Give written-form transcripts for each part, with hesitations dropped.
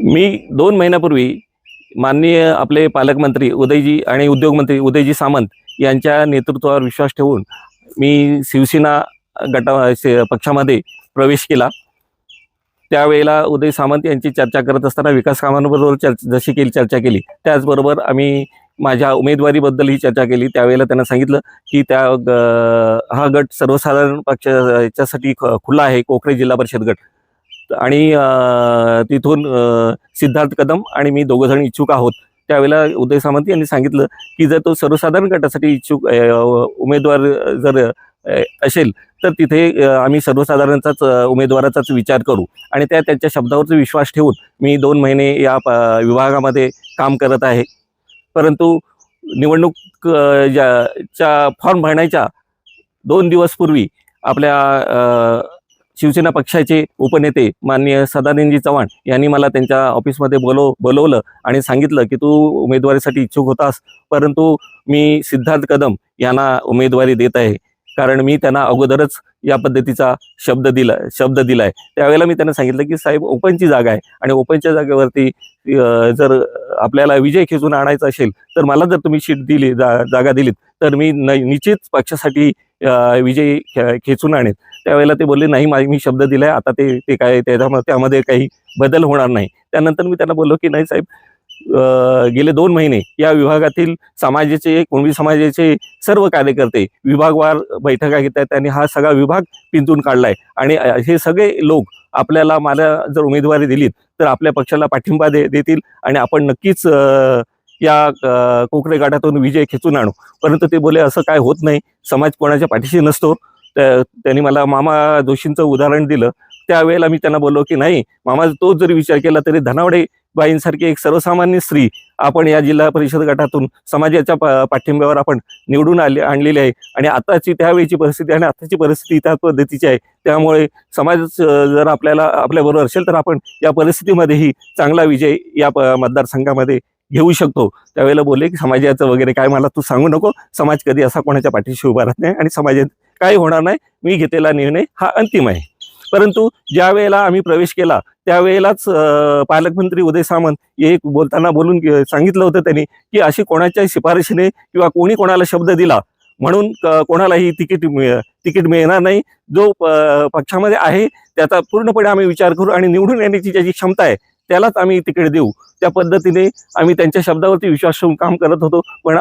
मी 2 महिन्यापूर्वी माननीय आपले पालकमंत्री उदयजी आणि उद्योगमंत्री उदयजी सामंत यांच्या नेतृत्वावर विश्वास ठेवून मी शिवसेना पक्षामध्ये प्रवेश केला। त्यावेळेला उदय सामंत यांची चर्चा करत असताना विकास कामांबरोबर जशी चर्चा केली त्याचबरोबर आम्ही माझ्या उमेदवारीबद्दलही चर्चा केली। त्यावेळेला त्यांना सांगितलं की हा गट सर्वसाधारण पक्षासाठी खुला आहे, कोकरे जिल्हा परिषद गट, आणि तिथून सिद्धार्थ कदम आणि मी दोघंजण इच्छुक आहोत। त्यावेळेला उदय सामंत यांनी सांगितलं की जर तो सर्वसाधारण गटासाठी इच्छुक उमेदवार जर असेल तर तिथे आम्ही सर्वसाधारणचाच उमेदवाराचाच विचार करू, आणि त्यांच्या शब्दावरती विश्वास ठेवून मी 2 महिने या विभागामध्ये काम करत आहे। परंतु निवडणूक च्या फॉर्म भरण्याच्या 2 दिवस पूर्वी आपल्या शिवसेना पक्षाचे उपनेते माननीय सदानंदजी चव्हाण यांनी मला त्यांच्या ऑफिसमध्ये बोलवलं आणि सांगितलं की तू उमेदवारीसाठी इच्छुक होतास, परंतु मी सिद्धार्थ कदम यांना उमेदवारी देत आहे, कारण मी त्यांना अगोदरच या पद्धतीचा शब्द दिलाय। त्यावेळेला मी त्यांना सांगितलं की साहेब, ओपनची जागा आहे आणि ओपनच्या जागेवरती जर आपल्याला विजय खेचून आणायचा असेल तर मला जर तुम्ही शीट दिली, जागा दिलीत, तर मी निश्चित पक्षासाठी विजय खेचून आणेन। त्यावेळेला ते बोलले नाही, मी शब्द दिलाय, आता ते काय त्यामध्ये काही बदल होणार नाही। त्यानंतर मी त्यांना बोललो की नाही साहेब, गेले 2 महिने या विभागातील समाजाचे, कुणबी समाजाचे सर्व कार्यकर्ते विभागवार बैठका घेत आहेत आणि हा सगळा विभाग पिंजून काढलाय, आणि हे सगळे लोक मला जर उमेदवारी दिलीत तर आपल्या पक्षाला पाठिंबा देतील आणि आपण नक्कीच या कोकरे गटातून विजय खेचून आणू। परंतु ते बोले असं काय होत नाही, समाज कोणाच्या पाठीशी नसतो। त्यांनी मला मामा जोशींचं उदाहरण दिलं। त्यावेळेला मी त्यांना बोललो की नाही मामा, तो जरी विचार केला तरी धनावडे बाईंसारखी एक सर्वसामान्य स्त्री आपण या जिल्हा परिषद गटातून समाजाच्या पाठिंब्यावर आपण निवडून आणलेली आहे, आणि आताची त्यावेळीची परिस्थिती आणि आताची परिस्थिती त्या पद्धतीची आहे। त्यामुळे समाज जर आपल्याबरोबर असेल तर आपण या परिस्थितीमध्येही चांगला विजय या मतदारसंघामध्ये घेऊ शकतो। त्यावेळेला बोलले की समाजाचं वगैरे काय मला तू सांगू नको, समाज कधी असा कोणाच्या पाठीशी उभा राहत नाही आणि समाजात काही होणार नाही, मी घेतलेला निर्णय हा अंतिम आहे। परंतु ज्या वेळेला आम्ही प्रवेश केला त्यावेळेलाच पालकमंत्री उदय सामंत हे बोलताना सांगितलं होतं त्यांनी की अशी कोणाच्या शिफारशीने किंवा कोणी कोणाला शब्द दिला म्हणून कोणालाही तिकीट मिळणार नाही। जो पक्षामध्ये आहे त्याचा पूर्णपणे आम्ही विचार करू आणि निवडून येण्याची ज्याची क्षमता आहे त्यालाच आम्ही तिकीट देऊ। त्या पद्धतीने आम्ही त्यांच्या शब्दावरती विश्वास ठेवून काम करत होतो, पण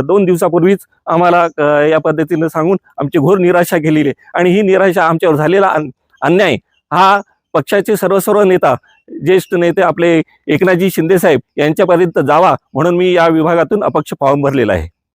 2 दिवसापूर्वीच आम्हाला या पद्धतीने सांगून आमची घोर निराशा केलेली आहे, आणि ही निराशा आमच्यावर झालेला अन्याय हा पक्षाचे सर्व नेता, ज्येष्ठ नेते आपले एकनाथजी शिंदे साहेब यांच्यापर्यंत जावा म्हणून मी या विभागातून अपक्ष फॉर्म भरलेला आहे।